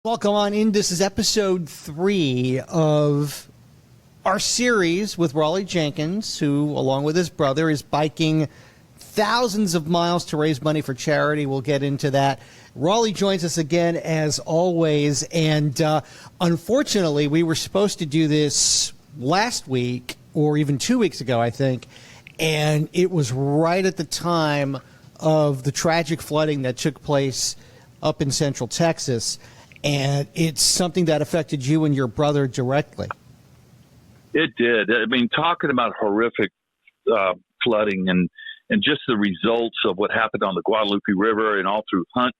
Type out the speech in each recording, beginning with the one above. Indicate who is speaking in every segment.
Speaker 1: Welcome on in. This is episode 3 of our series with Raleigh Jenkins, who, along with his brother, is biking thousands of miles to raise money for charity. We'll get into that. Raleigh joins us again, as always, and unfortunately, we were supposed to do this last week, or even 2 weeks ago, I think, and it was right at the time of the tragic flooding that took place up in central Texas. And it's something that affected you and your brother directly.
Speaker 2: It did. I mean, talking about horrific flooding and just the results of what happened on the Guadalupe River and all through Hunt.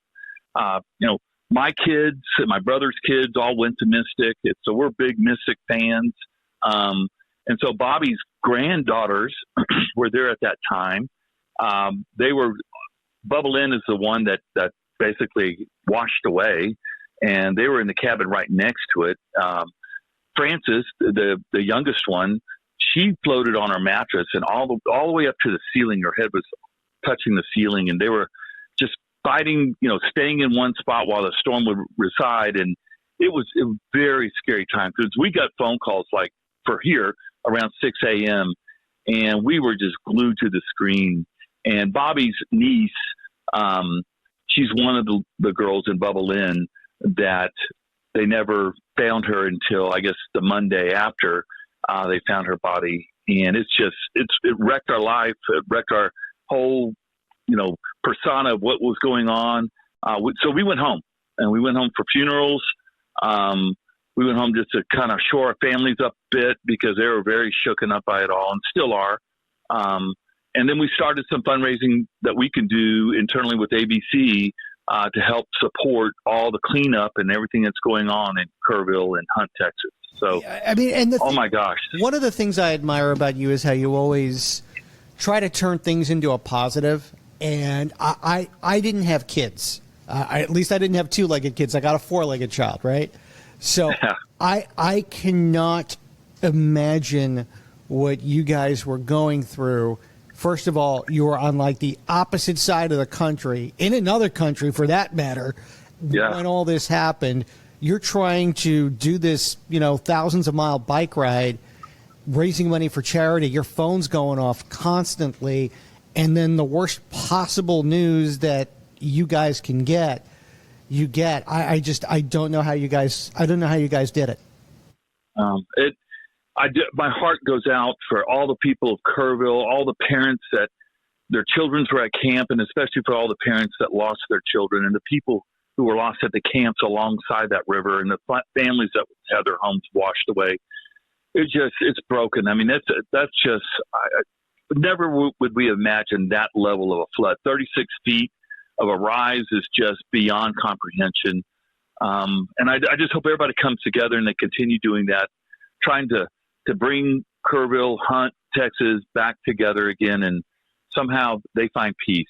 Speaker 2: My kids and my brother's kids all went to Mystic. So we're big Mystic fans. And so Bobby's granddaughters were there at that time. Bubble Inn is the one that basically washed away. And they were in the cabin right next to it. Frances, the youngest one, she floated on her mattress, and all the way up to the ceiling, her head was touching the ceiling, and they were just fighting, staying in one spot while the storm would reside. And it was a very scary time because we got phone calls like for here around 6 a.m. and we were just glued to the screen. And Bobby's niece, she's one of the girls in Bubble Inn that they never found her until, I guess, the Monday after they found her body. And it wrecked our life. It wrecked our whole, persona of what was going on. So we went home, and we went home for funerals. We went home just to kind of shore our families up a bit because they were very shooken up by it all and still are. And then we started some fundraising that we can do internally with ABC to help support all the cleanup and everything that's going on in Kerrville and Hunt, Texas. So, my gosh.
Speaker 1: One of the things I admire about you is how you always try to turn things into a positive. And I didn't have kids. At least I didn't have two-legged kids. I got a four-legged child, right? So I cannot imagine what you guys were going through. First of all, you were on like the opposite side of the country, in another country for that matter, when all this happened. You're trying to do this, thousands of mile bike ride, raising money for charity. Your phone's going off constantly. And then the worst possible news that you guys can get, you get. I don't know how you guys did it.
Speaker 2: My heart goes out for all the people of Kerrville, all the parents that their children were at camp, and especially for all the parents that lost their children and the people who were lost at the camps alongside that river and the families that had their homes washed away. It's broken. I mean, that's just, never would we imagine that level of a flood. 36 feet of a rise is just beyond comprehension. And I just hope everybody comes together and they continue doing that, trying to bring Kerrville, Hunt, Texas back together again, and somehow they find peace.